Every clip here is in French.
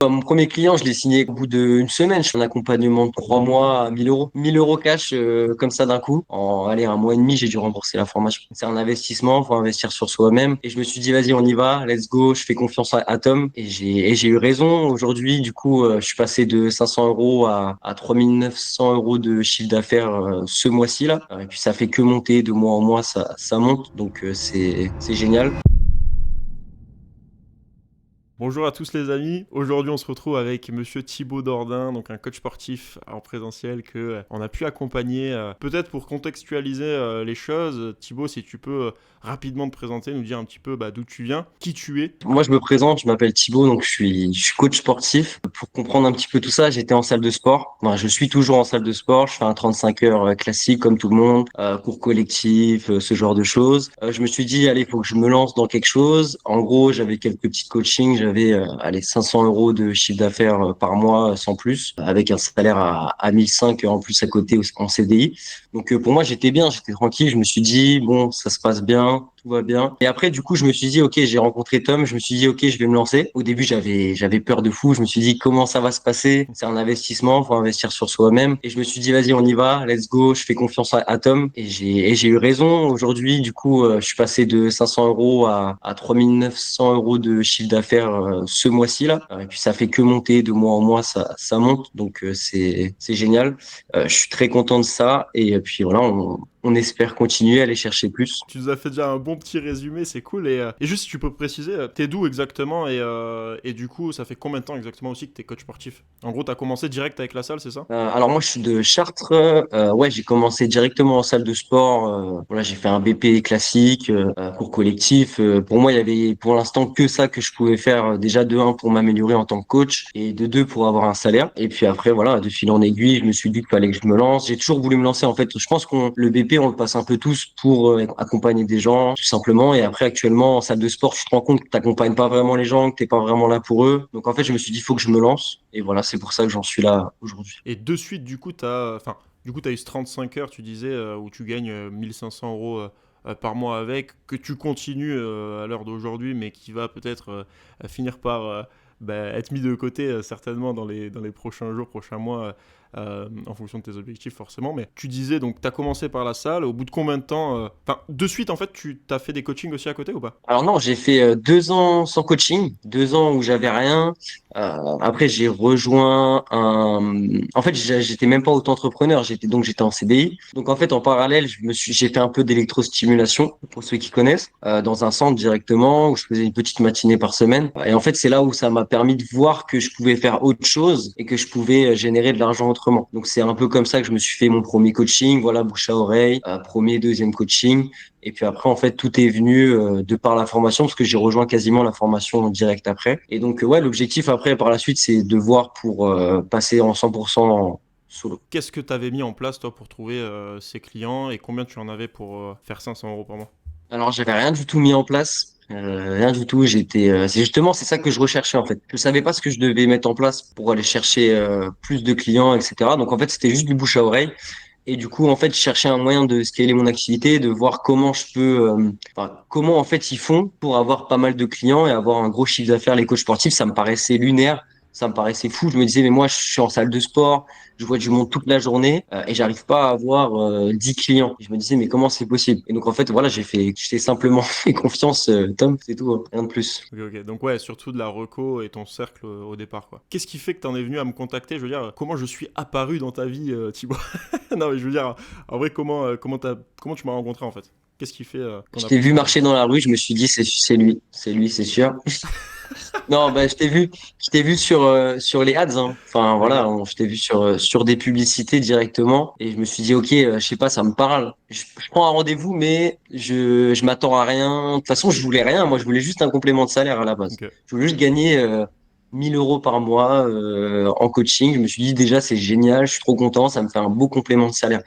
Mon premier client, je l'ai signé au bout d'une semaine. Je fais un accompagnement de 3 mois à 1000 euros. 1000 euros cash, comme ça d'un coup. Allez, un mois et demi, j'ai dû rembourser la formation. C'est un investissement, faut investir sur soi-même. Et je me suis dit, vas-y, on y va, let's go. Je fais confiance à Tom. Et j'ai eu raison. Aujourd'hui, du coup, je suis passé de 500 euros à 3900 euros de chiffre d'affaires, ce mois-ci, là. Et puis, ça fait que monter de mois en mois, ça monte. Donc, c'est génial. Bonjour à tous les amis, aujourd'hui on se retrouve avec monsieur Thibaut Dordain, donc un coach sportif en présentiel que on a pu accompagner. Peut-être pour contextualiser les choses, Thibaut, si tu peux rapidement te présenter, nous dire un petit peu d'où tu viens, qui tu es. Moi, je me présente, je m'appelle Thibaut, donc je suis coach sportif. Pour comprendre un petit peu tout ça, j'étais en salle de sport. Enfin, je suis toujours en salle de sport. Je fais un 35 heures classique comme tout le monde, cours collectif, ce genre de choses. Je me suis dit, allez, il faut que je me lance dans quelque chose. En gros, j'avais quelques petites coachings. J'avais, allez, 500 euros de chiffre d'affaires par mois, sans plus, avec un salaire à 1005 en plus à côté en CDI. Donc, pour moi, j'étais bien, j'étais tranquille. Je me suis dit, bon, ça se passe bien, tout va bien. Et après, du coup, je me suis dit, ok, j'ai rencontré Tom, je me suis dit, ok, je vais me lancer. Au début, j'avais peur de fou. Je me suis dit, comment ça va se passer? C'est un investissement, faut investir sur soi-même. Et je me suis dit, vas-y, on y va, let's go. Je fais confiance à Tom. Et j'ai eu raison. Aujourd'hui, du coup, je suis passé de 500 euros à 3900 euros de chiffre d'affaires, ce mois-ci, là. Et puis, ça fait que monter de mois en mois, ça monte. Donc, c'est génial. Je suis très content de ça. Et puis, voilà, on espère continuer à aller chercher plus. Tu nous as fait déjà un bon petit résumé, c'est cool. Et juste si tu peux préciser, t'es d'où exactement et du coup, ça fait combien de temps exactement aussi que t'es coach sportif? En gros, t'as commencé direct avec la salle, c'est ça? Alors moi je suis de Chartres. Ouais, j'ai commencé directement en salle de sport. Voilà, j'ai fait un BP classique, cours collectif. Pour moi, il y avait pour l'instant que ça que je pouvais faire. Déjà de un pour m'améliorer en tant que coach et de deux pour avoir un salaire. Et puis après voilà, de fil en aiguille, je me suis dit qu'il fallait que je me lance. J'ai toujours voulu me lancer en fait. Je pense qu'on le BP on le passe un peu tous pour accompagner des gens tout simplement. Et après actuellement en salle de sport, tu te rends compte que t'accompagnes pas vraiment les gens, que t'es pas vraiment là pour eux. Donc en fait, je me suis dit il faut que je me lance. Et voilà, c'est pour ça que j'en suis là aujourd'hui. Et de suite, du coup, t'as eu ce 35 heures, tu disais, où tu gagnes 1500 euros par mois avec, que tu continues à l'heure d'aujourd'hui, mais qui va peut-être finir par être mis de côté certainement dans les prochains jours, prochains mois, en fonction de tes objectifs forcément. Mais tu disais, donc, tu as commencé par la salle, au bout de combien de temps Enfin, de suite, en fait, tu t'as fait des coachings aussi à côté ou pas? Alors non, j'ai fait 2 ans sans coaching, 2 ans où j'avais rien. Après, j'ai rejoint un. En fait, j'étais même pas auto-entrepreneur, j'étais en CDI. Donc en fait, en parallèle, j'ai fait un peu d'électrostimulation pour ceux qui connaissent, dans un centre directement où je faisais une petite matinée par semaine. Et en fait, c'est là où ça m'a permis de voir que je pouvais faire autre chose et que je pouvais générer de l'argent autrement. Donc c'est un peu comme ça que je me suis fait mon premier coaching, voilà, bouche à oreille, premier, deuxième coaching. Et puis après, en fait, tout est venu de par la formation, parce que j'ai rejoint quasiment la formation en direct après. Et donc, ouais, l'objectif après, par la suite, c'est de voir pour passer en 100% solo. Qu'est-ce que tu avais mis en place, toi, pour trouver ces clients et combien tu en avais pour faire 500 euros par mois? Alors, j'avais rien du tout mis en place. Rien du tout. C'est ça que je recherchais en fait. Je savais pas ce que je devais mettre en place pour aller chercher plus de clients, etc. Donc en fait, c'était juste du bouche à oreille. Et du coup, en fait, je cherchais un moyen de scaler mon activité, de voir comment je peux, enfin, comment en fait ils font pour avoir pas mal de clients et avoir un gros chiffre d'affaires. Les coachs sportifs, ça me paraissait lunaire, ça me paraissait fou. Je me disais, mais moi, je suis en salle de sport, je vois du monde toute la journée et j'arrive pas à avoir 10 clients. Et je me disais, mais comment c'est possible? Et donc en fait, voilà, j'ai simplement fait confiance, Tom, c'est tout, hein, rien de plus. Ok, ok. Donc ouais, surtout de la reco et ton cercle au départ, quoi. Qu'est-ce qui fait que t'en es venu à me contacter? Je veux dire, comment je suis apparu dans ta vie, Thibaut? Non, mais je veux dire, en vrai, comment tu m'as rencontré, en fait? Qu'est-ce qui fait qu'on Je a t'ai pris vu contact? marcher dans la rue, je me suis dit, c'est lui, c'est sûr. Non, bah, je t'ai vu sur les ads, hein. Enfin, voilà, Ok. je t'ai vu sur des publicités directement et je me suis dit, ok, je sais pas, ça me parle. Je prends un rendez-vous, mais je m'attends à rien. De toute façon, je voulais rien. Moi, je voulais juste un complément de salaire à la base. Ok. Je voulais juste gagner 1000 euros par mois en coaching. Je me suis dit, déjà, c'est génial. Je suis trop content. Ça me fait un beau complément de salaire.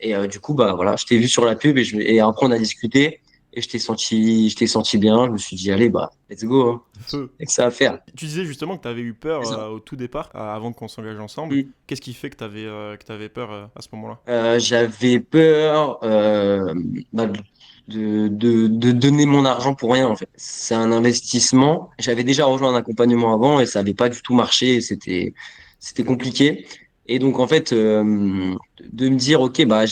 Et du coup, bah voilà, je t'ai vu sur la pub et après on a discuté et je t'ai senti bien. Je me suis dit, allez, bah, let's go, hein. Feu. C'est que ça à faire. Tu disais justement que t'avais eu peur C'est ça. au tout départ, avant qu'on s'engage ensemble. Mm. Qu'est-ce qui fait que t'avais peur à ce moment-là? J'avais peur, bah, de donner mon argent pour rien, en fait. C'est un investissement. J'avais déjà rejoint un accompagnement avant et ça n'avait pas du tout marché. C'était Ok. compliqué. Et donc, en fait, de me dire, OK, bah,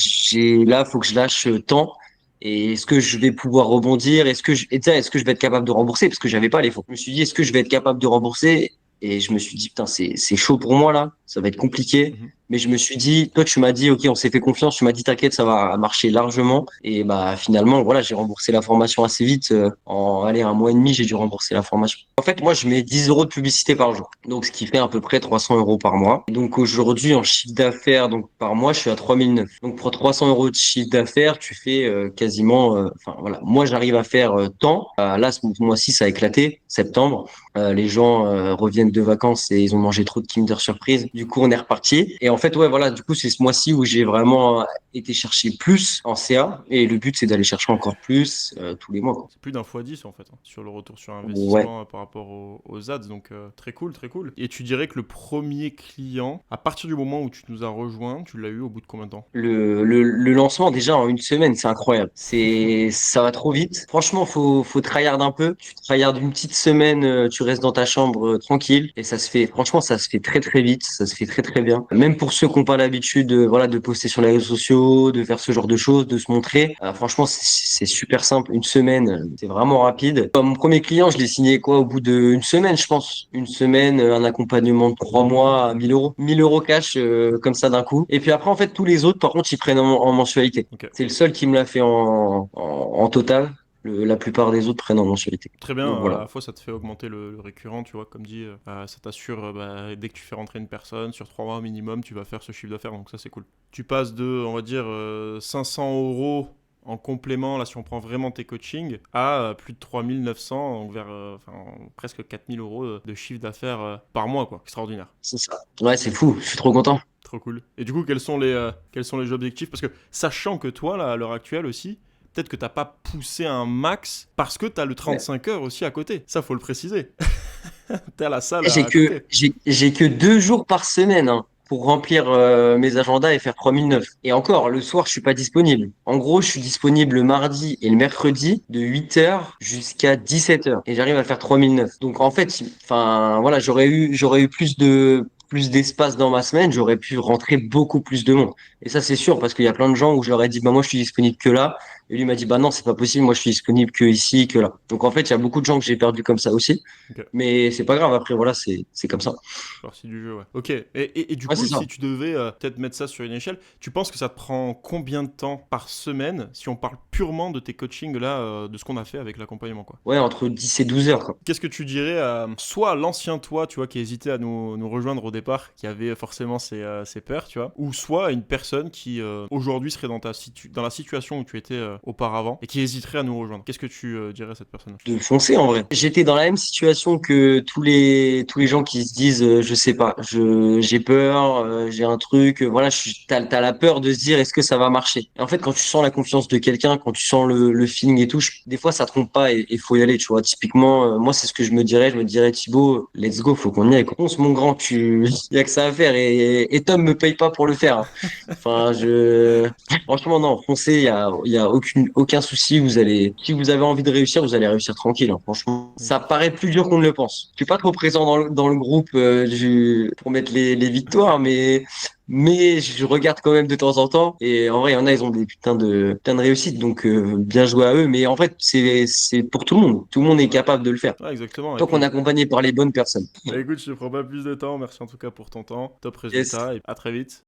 là, faut que je lâche tant. Et est-ce que je vais pouvoir rebondir? Et tu sais, est-ce que je vais être capable de rembourser? Parce que j'avais pas les fonds. Je me suis dit, est-ce que je vais être capable de rembourser? Et je me suis dit, putain, c'est chaud pour moi, là. Ça va être compliqué. Mhm. Mais je me suis dit, toi, tu m'as dit, OK, on s'est fait confiance. Tu m'as dit, t'inquiète, ça va marcher largement. Et bah, finalement, voilà, j'ai remboursé la formation assez vite. Allez, un mois et demi, j'ai dû rembourser la formation. En fait, moi, je mets 10 euros de publicité par jour. Donc, ce qui fait à peu près 300 euros par mois. Et donc, aujourd'hui, en chiffre d'affaires, donc, par mois, je suis à 3009. Donc, pour 300 euros de chiffre d'affaires, tu fais quasiment, enfin, voilà. Moi, j'arrive à faire tant. Là, ce mois-ci, ça a éclaté, septembre. Les gens reviennent de vacances et ils ont mangé trop de Kinder Surprise. Du coup, on est reparti. Et en fait, ouais, voilà, du coup, c'est ce mois-ci où j'ai vraiment été chercher plus en CA. Et le but, c'est d'aller chercher encore plus tous les mois, quoi. C'est plus d'un fois 10 en fait, hein, sur le retour sur Ouais. investissement par rapport aux ads, donc très cool, très cool. Et tu dirais que le premier client, à partir du moment où tu nous as rejoint, tu l'as eu au bout de combien de temps? Le lancement, déjà, en une semaine, c'est incroyable. Ça va trop vite. Franchement, faut tryhard un peu. Tu tryhard une petite semaine, tu restes dans ta chambre tranquille. Et ça se fait, franchement, ça se fait très, très vite. Ça se fait très, très bien. Même pour ceux qui n'ont pas l'habitude, voilà, de poster sur les réseaux sociaux, de faire ce genre de choses, de se montrer. Franchement, c'est super simple. Une semaine, c'est vraiment rapide. Mon premier client, je l'ai signé quoi, au bout d'une semaine, je pense. Une semaine, un accompagnement de 3 mois à 1000 euros. 1000 euros cash, comme ça d'un coup. Et puis après, en fait, tous les autres, par contre, ils prennent en mensualité. Ok. C'est le seul qui me l'a fait en total. La plupart des autres prennent en mensualité. Très bien, Donc à voilà. la fois ça te fait augmenter le récurrent, tu vois, comme dit, ça t'assure, bah, dès que tu fais rentrer une personne, sur 3 mois minimum, tu vas faire ce chiffre d'affaires, donc ça c'est cool. Tu passes de, on va dire, 500 euros en complément, là si on prend vraiment tes coachings, à plus de 3900, donc vers enfin, presque 4000 euros de chiffre d'affaires par mois, quoi. Extraordinaire. C'est ça. Ouais, c'est fou. Je suis trop content. Trop cool. Et du coup, quels sont les objectifs? Parce que sachant que toi, là, à l'heure actuelle aussi, peut-être que t'as pas poussé un max parce que t'as le Ouais. 35 heures aussi à côté. Ça, faut le préciser. T'es à la salle J'ai à que, côté. j'ai que 2 jours par semaine, hein, pour remplir mes agendas et faire 3009. Et encore, le soir, je suis pas disponible. En gros, je suis disponible le mardi et le mercredi de 8h jusqu'à 17h. Et j'arrive à faire 3009. Donc en fait, enfin voilà, j'aurais eu plus d'espace dans ma semaine, j'aurais pu rentrer beaucoup plus de monde. Et ça, c'est sûr, parce qu'il y a plein de gens où je leur ai dit, bah moi, je suis disponible que là. Et lui m'a dit, bah non, c'est pas possible, moi, je suis disponible que ici, que là. Donc en fait, il y a beaucoup de gens que j'ai perdu comme ça aussi. Ok. Mais c'est pas grave, après, voilà, c'est comme ça. Partie du jeu, ouais. Ok. Et du Ouais, c'est coup, ça. si tu devais peut-être mettre ça sur une échelle, tu penses que ça te prend combien de temps par semaine si on parle purement de tes coachings là, de ce qu'on a fait avec l'accompagnement, quoi? Ouais, entre 10 et 12 heures, quoi. Qu'est-ce que tu dirais à soit l'ancien toi, tu vois, qui hésitait à nous rejoindre au départ, qui avait forcément ses peurs, tu vois, ou soit à une personne qui aujourd'hui serait dans la situation où tu étais auparavant et qui hésiterait à nous rejoindre. Qu'est-ce que tu dirais à cette personne? De foncer, en vrai. J'étais dans la même situation que tous les gens qui se disent, je sais pas, j'ai peur, j'ai un truc, voilà, t'as la peur de se dire, est-ce que ça va marcher? Et en fait, quand tu sens la confiance de quelqu'un, quand tu sens le feeling et tout, des fois, ça trompe pas et faut y aller, tu vois. Typiquement, moi, c'est ce que je me dirais, Thibaut, let's go, faut qu'on y aille, quoi. Fonce, mon grand, y a que ça à faire et Tom me paye pas pour le faire, hein. Enfin, franchement, non, foncez, il y a aucun souci. Si vous avez envie de réussir, vous allez réussir tranquille, hein. Franchement, ça Ok. paraît plus dur qu'on ne le pense. Je suis pas trop présent dans le groupe pour mettre les victoires, mais je regarde quand même de temps en temps. Et en vrai, il y en a, ils ont des putains de réussites, donc bien joué à eux. Mais en fait, c'est pour tout le monde. Tout le monde est capable de le faire. Ouais, exactement. Et Tant qu'on est puis, accompagné par les bonnes personnes. bah, écoute, je te prends pas plus de temps. Merci en tout cas pour ton temps. Top Yes. résultat et à très vite.